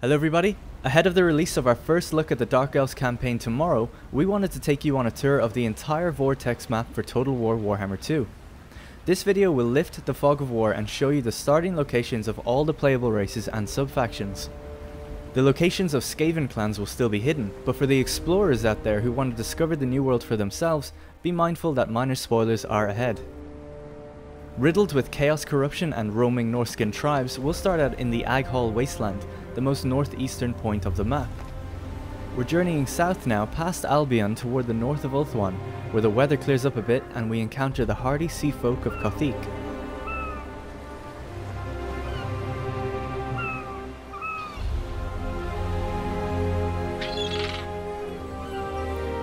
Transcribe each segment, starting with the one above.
Hello everybody! Ahead of the release of our first look at the Dark Elves campaign tomorrow, we wanted to take you on a tour of the entire Vortex map for Total War Warhammer 2. This video will lift the fog of war and show you the starting locations of all the playable races and sub-factions. The locations of Skaven clans will still be hidden, but for the explorers out there who want to discover the new world for themselves, be mindful that minor spoilers are ahead. Riddled with chaos, corruption and roaming Norscan tribes, we'll start out in the Aghall Wasteland, the most northeastern point of the map. We're journeying south now past Albion toward the north of Ulthuan, where the weather clears up a bit and we encounter the hardy sea folk of Kothic.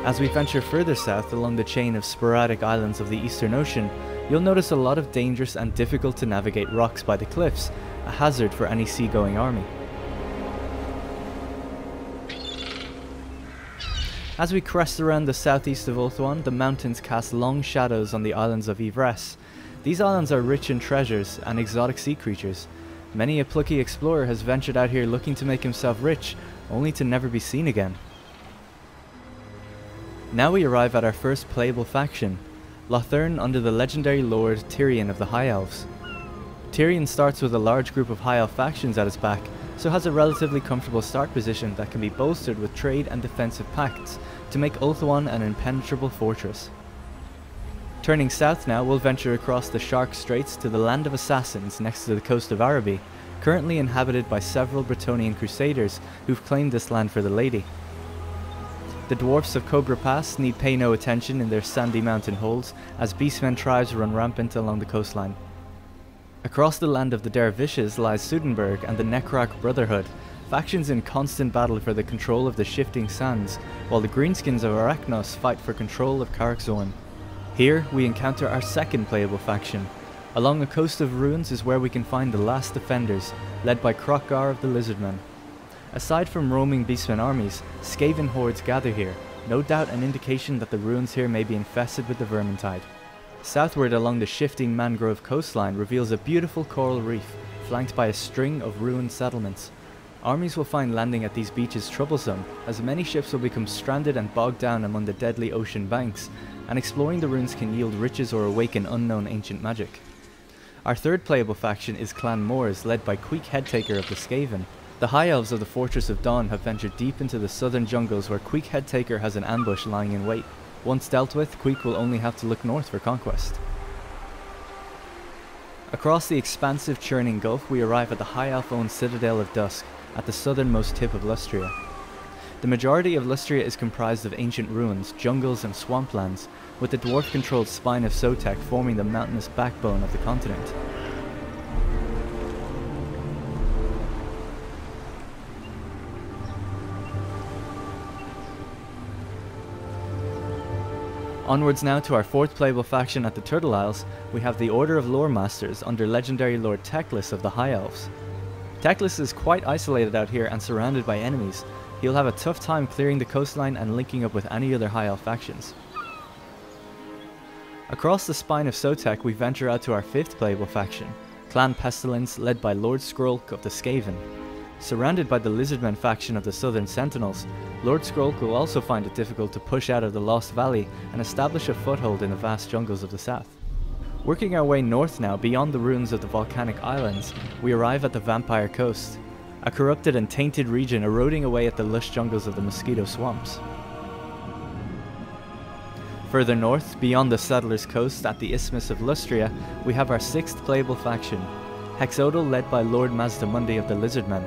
As we venture further south along the chain of sporadic islands of the Eastern Ocean, you'll notice a lot of dangerous and difficult to navigate rocks by the cliffs, a hazard for any seagoing army. As we crest around the southeast of Ulthuan, the mountains cast long shadows on the islands of Yvresse. These islands are rich in treasures and exotic sea creatures. Many a plucky explorer has ventured out here looking to make himself rich, only to never be seen again. Now we arrive at our first playable faction, Lothern under the legendary lord Tyrion of the High Elves. Tyrion starts with a large group of High Elf factions at his back, so has a relatively comfortable start position that can be bolstered with trade and defensive pacts to make Ulthuan an impenetrable fortress. Turning south now, we'll venture across the Shark Straits to the Land of Assassins next to the coast of Araby, currently inhabited by several Bretonnian crusaders who've claimed this land for the Lady. The dwarfs of Cobra Pass need pay no attention in their sandy mountain holes as beastmen tribes run rampant along the coastline. Across the land of the Dervishes lies Sudenburg and the Necrarch Brotherhood, factions in constant battle for the control of the shifting sands, while the Greenskins of Arachnos fight for control of Karak-Zorn. Here we encounter our second playable faction. Along the coast of ruins is where we can find the last defenders, led by Krokgar of the Lizardmen. Aside from roaming beastmen armies, Skaven hordes gather here, no doubt an indication that the ruins here may be infested with the Vermintide. Southward along the shifting mangrove coastline reveals a beautiful coral reef, flanked by a string of ruined settlements. Armies will find landing at these beaches troublesome, as many ships will become stranded and bogged down among the deadly ocean banks, and exploring the ruins can yield riches or awaken unknown ancient magic. Our third playable faction is Clan Moors, led by Queek Headtaker of the Skaven. The High Elves of the Fortress of Dawn have ventured deep into the southern jungles where Queek Headtaker has an ambush lying in wait. Once dealt with, Queek will only have to look north for conquest. Across the expansive churning gulf we arrive at the High Elf-owned Citadel of Dusk, at the southernmost tip of Lustria. The majority of Lustria is comprised of ancient ruins, jungles and swamplands, with the dwarf-controlled spine of Sotek forming the mountainous backbone of the continent. Onwards now to our fourth playable faction at the Turtle Isles, we have the Order of Lore Masters under legendary Lord Teclis of the High Elves. Teclis is quite isolated out here and surrounded by enemies. He'll have a tough time clearing the coastline and linking up with any other High Elf factions. Across the spine of Sotek we venture out to our fifth playable faction, Clan Pestilence led by Lord Skrolk of the Skaven. Surrounded by the Lizardmen faction of the Southern Sentinels, Lord Skrolk will also find it difficult to push out of the Lost Valley and establish a foothold in the vast jungles of the south. Working our way north now beyond the ruins of the volcanic islands, we arrive at the Vampire Coast, a corrupted and tainted region eroding away at the lush jungles of the Mosquito Swamps. Further north, beyond the Settlers' Coast at the Isthmus of Lustria, we have our sixth playable faction, Hexodal led by Lord Mazdamundi of the Lizardmen.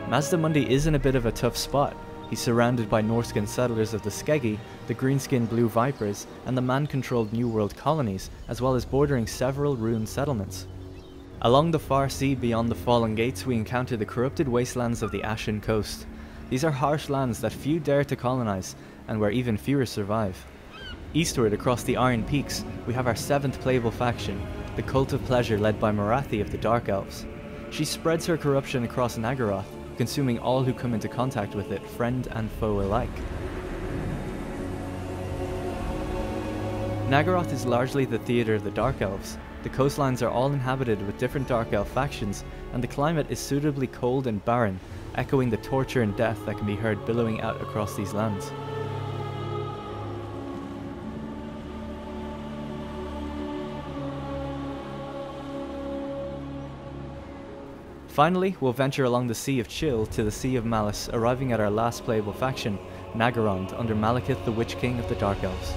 Mazdamundi is in a bit of a tough spot. He's surrounded by Norscan settlers of the Skeggi, the Greenskin Blue Vipers, and the man-controlled New World colonies, as well as bordering several ruined settlements. Along the far sea beyond the Fallen Gates we encounter the corrupted wastelands of the Ashen Coast. These are harsh lands that few dare to colonize, and where even fewer survive. Eastward across the Iron Peaks, we have our seventh playable faction, the Cult of Pleasure led by Morathi of the Dark Elves. She spreads her corruption across Naggaroth, consuming all who come into contact with it, friend and foe alike. Naggaroth is largely the theatre of the Dark Elves. The coastlines are all inhabited with different Dark Elf factions, and the climate is suitably cold and barren, echoing the torture and death that can be heard billowing out across these lands. Finally, we'll venture along the Sea of Chill to the Sea of Malice, arriving at our last playable faction, Naggarond, under Malekith the Witch King of the Dark Elves.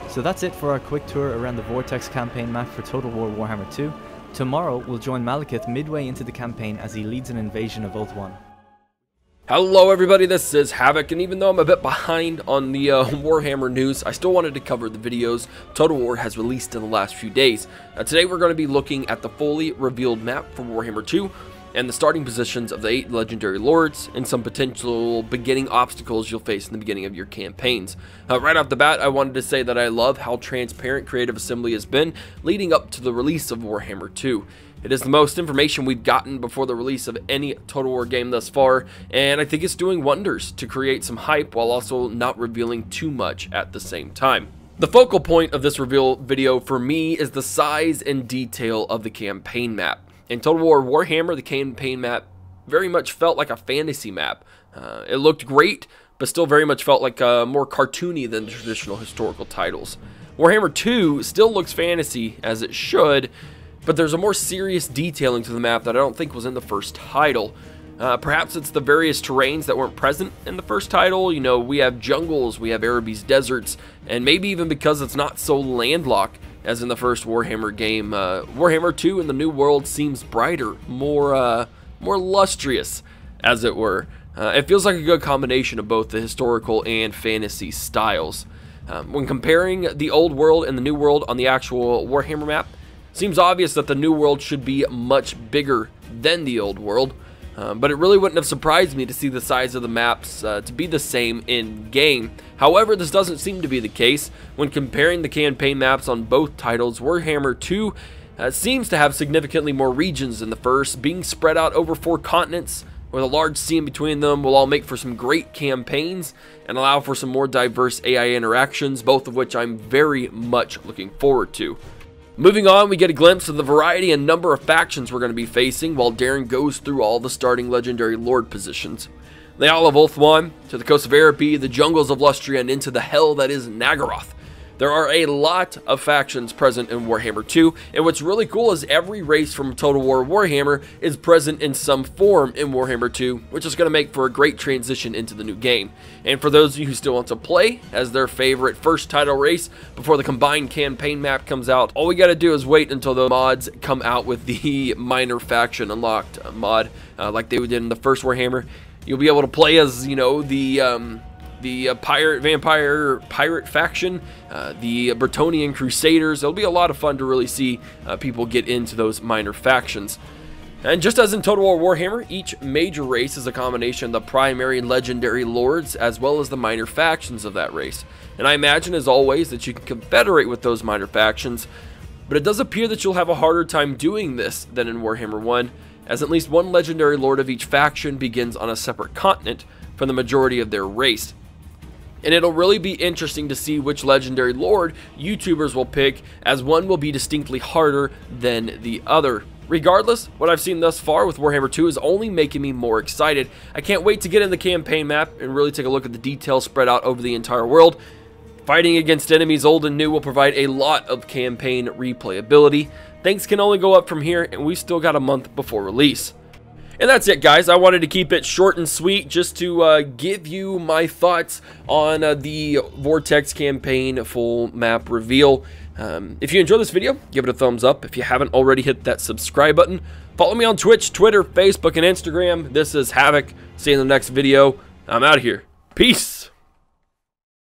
So that's it for our quick tour around the Vortex campaign map for Total War Warhammer 2. Tomorrow, we'll join Malekith midway into the campaign as he leads an invasion of Ulthuan. Hello everybody, this is Havoc, and even though I'm a bit behind on the Warhammer news, I still wanted to cover the videos Total War has released in the last few days. Today we're going to be looking at the fully revealed map for Warhammer 2, and the starting positions of the 8 legendary lords, and some potential beginning obstacles you'll face in the beginning of your campaigns. Right off the bat, I wanted to say that I love how transparent Creative Assembly has been leading up to the release of Warhammer 2. It is the most information we've gotten before the release of any Total War game thus far, and I think it's doing wonders to create some hype while also not revealing too much at the same time. The focal point of this reveal video for me is the size and detail of the campaign map. In Total War Warhammer, the campaign map very much felt like a fantasy map. It looked great, but still very much felt like more cartoony than the traditional historical titles. Warhammer 2 still looks fantasy, as it should, but there's a more serious detailing to the map that I don't think was in the first title. Perhaps it's the various terrains that weren't present in the first title. You know, we have jungles, we have Araby's deserts, and maybe even because it's not so landlocked as in the first Warhammer game, Warhammer 2 in the New World seems brighter, more lustrous, as it were. It feels like a good combination of both the historical and fantasy styles. When comparing the old world and the new world on the actual Warhammer map, seems obvious that the new world should be much bigger than the old world, but it really wouldn't have surprised me to see the size of the maps to be the same in game. However, this doesn't seem to be the case. When comparing the campaign maps on both titles, Warhammer 2 seems to have significantly more regions than the first, being spread out over 4 continents, with a large sea in between them will all make for some great campaigns and allow for some more diverse AI interactions, both of which I'm very much looking forward to. Moving on, we get a glimpse of the variety and number of factions we're going to be facing while Darren goes through all the starting legendary lord positions. The Isle of Ulthuan, to the coast of Araby, the jungles of Lustria, and into the hell that is Naggaroth. There are a lot of factions present in Warhammer 2, and what's really cool is every race from Total War Warhammer is present in some form in Warhammer 2, which is going to make for a great transition into the new game. And for those of you who still want to play as their favorite first title race before the combined campaign map comes out, all we got to do is wait until the mods come out with the minor faction unlocked mod, like they did in the first Warhammer. You'll be able to play as, you know, the pirate faction, the Bretonnian Crusaders. It'll be a lot of fun to really see people get into those minor factions. And just as in Total War Warhammer, each major race is a combination of the primary legendary lords as well as the minor factions of that race. And I imagine, as always, that you can confederate with those minor factions, but it does appear that you'll have a harder time doing this than in Warhammer 1, as at least one legendary lord of each faction begins on a separate continent from the majority of their race. And it'll really be interesting to see which legendary lord YouTubers will pick, as one will be distinctly harder than the other. Regardless, what I've seen thus far with Warhammer 2 is only making me more excited. I can't wait to get in the campaign map and really take a look at the details spread out over the entire world. Fighting against enemies old and new will provide a lot of campaign replayability. Things can only go up from here, and we've still got a month before release. And that's it, guys. I wanted to keep it short and sweet just to give you my thoughts on the Vortex campaign full map reveal. If you enjoyed this video, give it a thumbs up. If you haven't already, hit that subscribe button. Follow me on Twitch, Twitter, Facebook, and Instagram. This is Havoc. See you in the next video. I'm out of here. Peace.